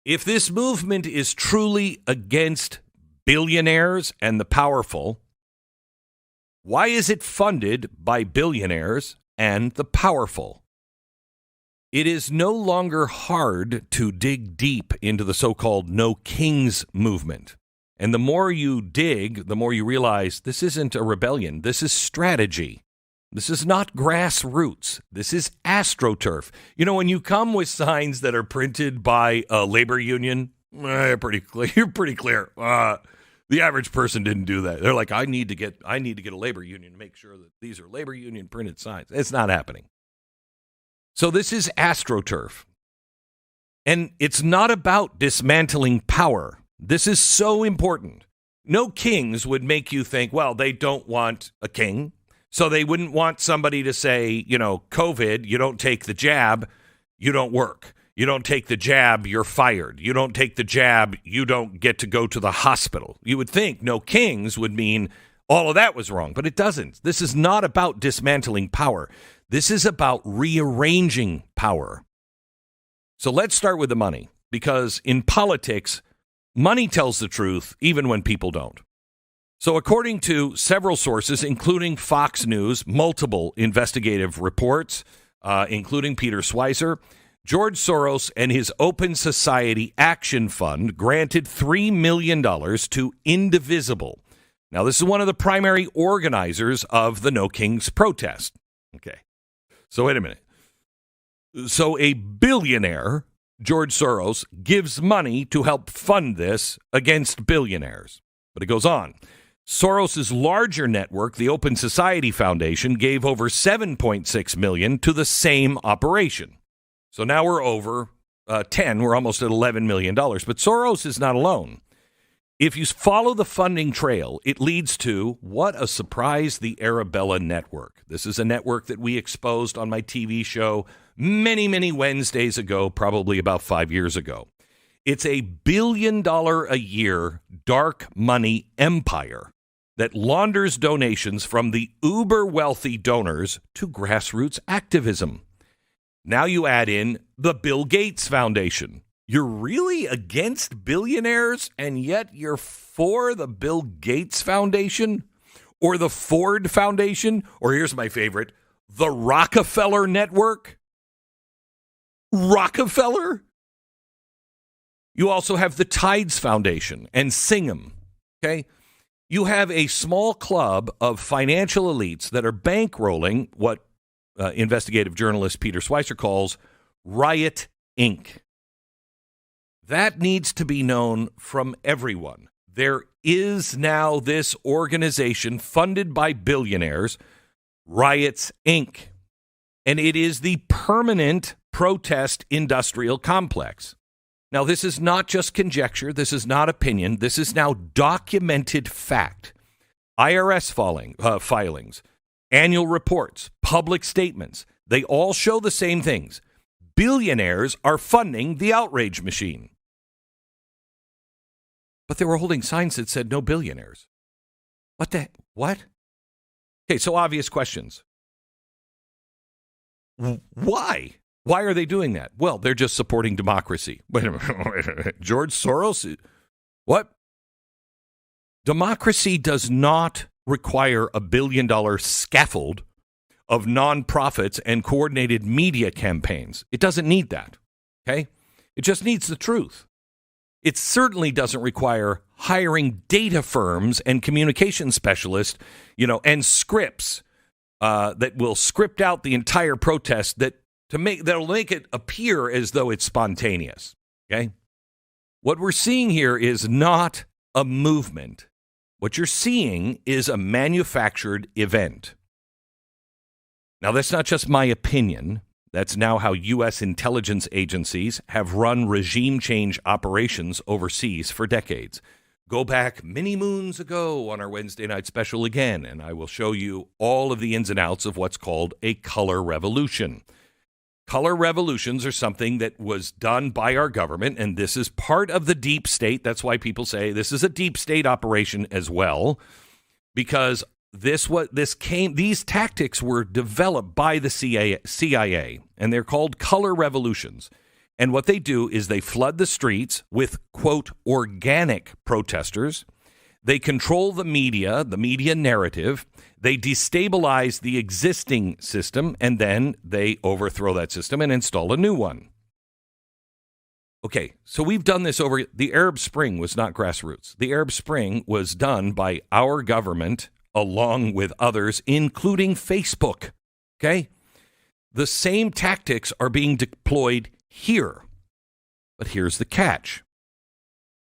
If this movement is truly against billionaires and the powerful, why is it funded by billionaires and the powerful? It is no longer hard to dig deep into the so-called No Kings movement. And the more you dig, the more you realize this isn't a rebellion. This is strategy. This is not grassroots. This is AstroTurf. You know, when you come with signs that are printed by a labor union, you're pretty clear. The average person didn't do that. They're like, I need to get a labor union to make sure that these are labor union printed signs. It's not happening. So this is AstroTurf. And it's not about dismantling power. This is so important. No Kings would make you think, well, they don't want a king. So they wouldn't want somebody to say, you know, COVID, you don't take the jab, you don't work. You don't take the jab, you're fired. You don't take the jab, you don't get to go to the hospital. You would think No Kings would mean all of that was wrong, but it doesn't. This is not about dismantling power. This is about rearranging power. So let's start with the money, because in politics, money tells the truth even when people don't. So according to several sources, including Fox News, multiple investigative reports, including Peter Schweizer, George Soros and his Open Society Action Fund granted $3 million to Indivisible. Now, this is one of the primary organizers of the No Kings protest. Okay, so wait a minute. So a billionaire, George Soros, gives money to help fund this against billionaires. But it goes on. Soros's larger network, the Open Society Foundation, gave over $7.6 million to the same operation. So now we're over 10. We're almost at $11 million. But Soros is not alone. If you follow the funding trail, it leads to, what a surprise, the Arabella Network. This is a network that we exposed on my TV show many, many Wednesdays ago, probably about 5 years ago. It's a $1 billion a year dark money empire that launders donations from the uber wealthy donors to grassroots activism. Now you add in the Bill Gates Foundation. You're really against billionaires, and yet you're for the Bill Gates Foundation or the Ford Foundation, or here's my favorite, the Rockefeller Network. Rockefeller? You also have the Tides Foundation and Singham, okay? You have a small club of financial elites that are bankrolling what investigative journalist Peter Schweizer calls Riot Inc. That needs to be known from everyone. There is now this organization funded by billionaires, Riots Inc., and it is the permanent protest industrial complex. Now, this is not just conjecture. This is not opinion. This is now documented fact. IRS filings, annual reports, public statements, they all show the same things. Billionaires are funding the outrage machine. But they were holding signs that said no billionaires. What? Okay, so obvious questions. Why? Why are they doing that? Well, they're just supporting democracy. Wait a minute. George Soros? What? Democracy does not require a $1 billion scaffold of nonprofits and coordinated media campaigns. It doesn't need that, okay? It just needs the truth. It certainly doesn't require hiring data firms and communication specialists, and scripts that will script out the entire protest that'll make it appear as though it's spontaneous, okay? What we're seeing here is not a movement. What you're seeing is a manufactured event. Now, that's not just my opinion. That's now how U.S. intelligence agencies have run regime change operations overseas for decades. Go back many moons ago on our Wednesday night special again, and I will show you all of the ins and outs of what's called a color revolution. Color revolutions are something that was done by our government, and this is part of the deep state. That's why people say this is a deep state operation as well, because these tactics were developed by the CIA, and they're called color revolutions. And what they do is they flood the streets with, quote, organic protesters. They control the media narrative. They destabilize the existing system, and then they overthrow that system and install a new one. Okay, so we've done this over. The Arab Spring was not grassroots. The Arab Spring was done by our government along with others, including Facebook. Okay? The same tactics are being deployed here. But here's the catch.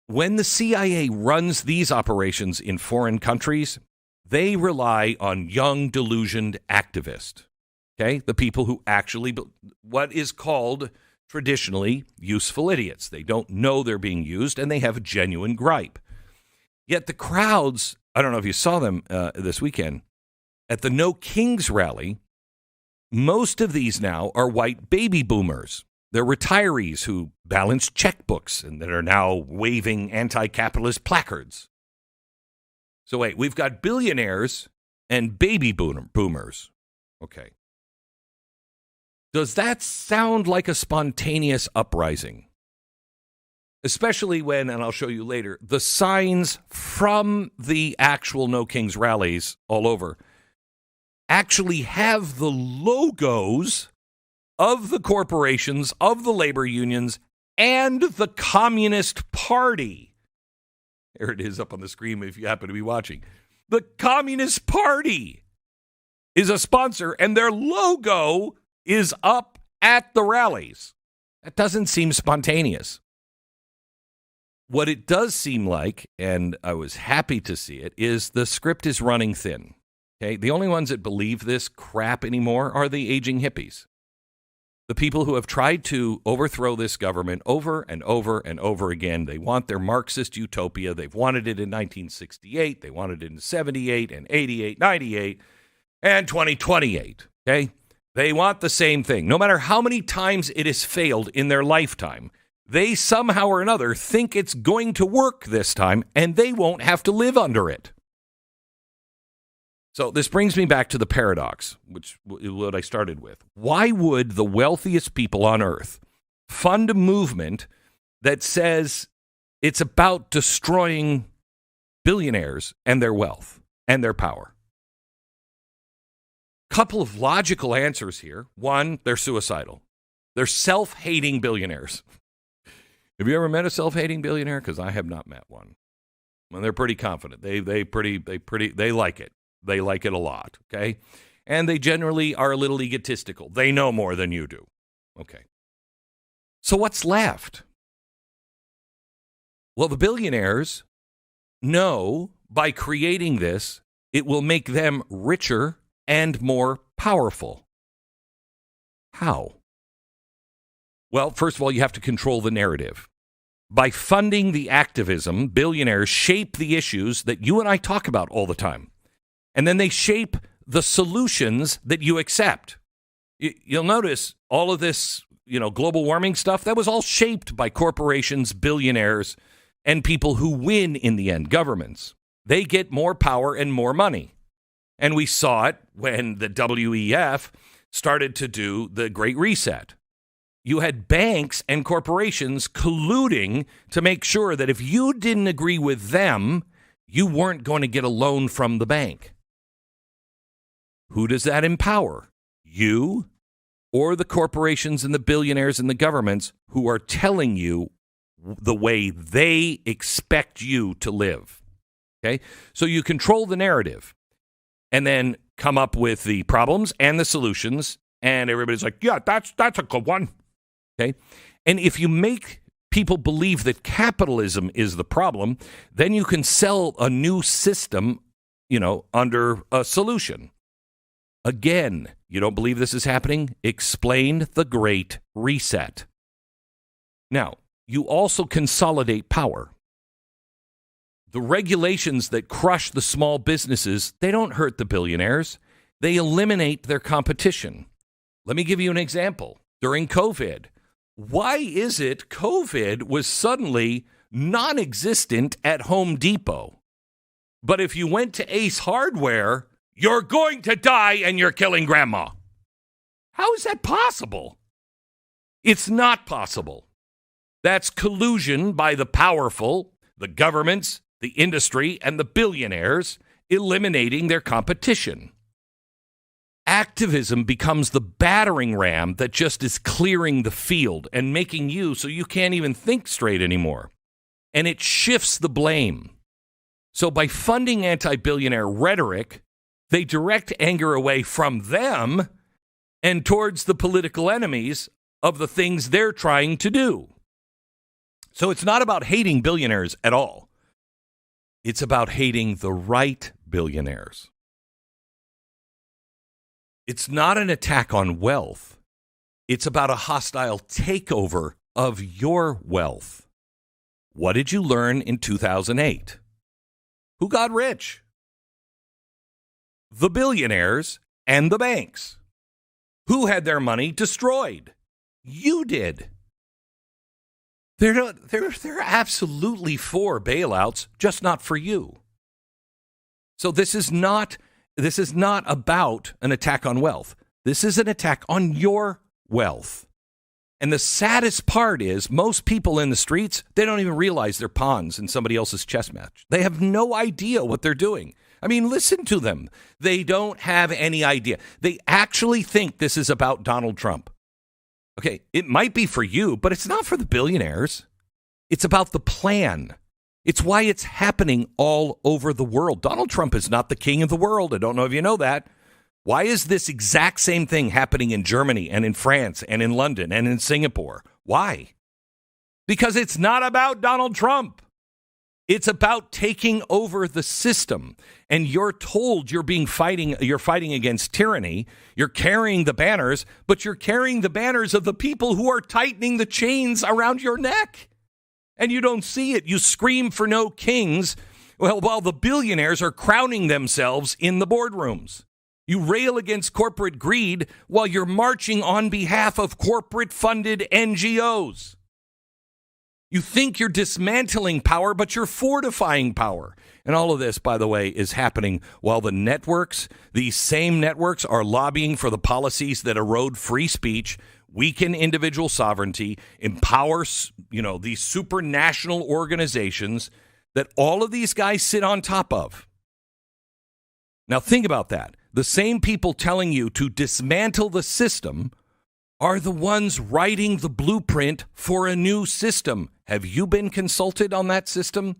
When the CIA runs these operations in foreign countries, they rely on young, delusioned activists. Okay? The people who actually, what is called traditionally useful idiots. They don't know they're being used, and they have a genuine gripe. Yet the crowds, I don't know if you saw them this weekend, at the No Kings rally, most of these now are white baby boomers. They're retirees who balance checkbooks and that are now waving anti-capitalist placards. So wait, we've got billionaires and baby boomers. Okay. Does that sound like a spontaneous uprising? Especially when, and I'll show you later, the signs from the actual No Kings rallies all over actually have the logos of the corporations, of the labor unions, and the Communist Party. There it is up on the screen if you happen to be watching. The Communist Party is a sponsor, and their logo is up at the rallies. That doesn't seem spontaneous. What it does seem like, and I was happy to see it, is the script is running thin. Okay, the only ones that believe this crap anymore are the aging hippies. The people who have tried to overthrow this government over and over and over again. They want their Marxist utopia. They've wanted it in 1968. They wanted it in 78 and 88, 98, and 2028. Okay? They want the same thing. No matter how many times it has failed in their lifetime, they somehow or another think it's going to work this time, and they won't have to live under it. So this brings me back to the paradox, which is what I started with. Why would the wealthiest people on earth fund a movement that says it's about destroying billionaires and their wealth and their power? Couple of logical answers here. One, they're suicidal. They're self-hating billionaires. Have you ever met a self-hating billionaire? Because I have not met one. Well, they're pretty confident. They like it. They like it a lot, okay? And they generally are a little egotistical. They know more than you do. Okay. So what's left? Well, the billionaires know by creating this, it will make them richer and more powerful. How? Well, first of all, you have to control the narrative. By funding the activism, billionaires shape the issues that you and I talk about all the time. And then they shape the solutions that you accept. You'll notice all of this, global warming stuff, that was all shaped by corporations, billionaires, and people who win in the end, governments. They get more power and more money. And we saw it when the WEF started to do the Great Reset. You had banks and corporations colluding to make sure that if you didn't agree with them, you weren't going to get a loan from the bank. Who does that empower? You or the corporations and the billionaires and the governments who are telling you the way they expect you to live. Okay? So you control the narrative and then come up with the problems and the solutions, and everybody's like, yeah, that's a good one. Okay? And if you make people believe that capitalism is the problem, then you can sell a new system, under a solution. Again, you don't believe this is happening? Explain the Great Reset. Now, you also consolidate power. The regulations that crush the small businesses, they don't hurt the billionaires. They eliminate their competition. Let me give you an example. During COVID, why is it COVID was suddenly non-existent at Home Depot? But if you went to Ace Hardware, you're going to die and you're killing grandma. How is that possible? It's not possible. That's collusion by the powerful, the governments, the industry, and the billionaires eliminating their competition. Activism becomes the battering ram that just is clearing the field and making you so you can't even think straight anymore. And it shifts the blame. So by funding anti-billionaire rhetoric, they direct anger away from them and towards the political enemies of the things they're trying to do. So it's not about hating billionaires at all. It's about hating the right billionaires. It's not an attack on wealth. It's about a hostile takeover of your wealth. What did you learn in 2008? Who got rich? The billionaires and the banks. Who had their money destroyed? You did. They're absolutely for bailouts, just not for you. So this is not about an attack on wealth. This is an attack on your wealth. And the saddest part is most people in the streets, they don't even realize they're pawns in somebody else's chess match. They have no idea what they're doing. I mean, listen to them. They don't have any idea. They actually think this is about Donald Trump. Okay, it might be for you, but it's not for the billionaires. It's about the plan. It's why it's happening all over the world. Donald Trump is not the king of the world. I don't know if you know that. Why is this exact same thing happening in Germany and in France and in London and in Singapore? Why? Because it's not about Donald Trump. It's about taking over the system. And you're told you're fighting against tyranny. You're carrying the banners, but you're carrying the banners of the people who are tightening the chains around your neck. And you don't see it. You scream for no kings, well, while the billionaires are crowning themselves in the boardrooms. You rail against corporate greed while you're marching on behalf of corporate-funded NGOs. You think you're dismantling power, but you're fortifying power. And all of this, by the way, is happening while the networks, these same networks, are lobbying for the policies that erode free speech, weaken individual sovereignty, empower, these supranational organizations that all of these guys sit on top of. Now think about that. The same people telling you to dismantle the system are the ones writing the blueprint for a new system. Have you been consulted on that system?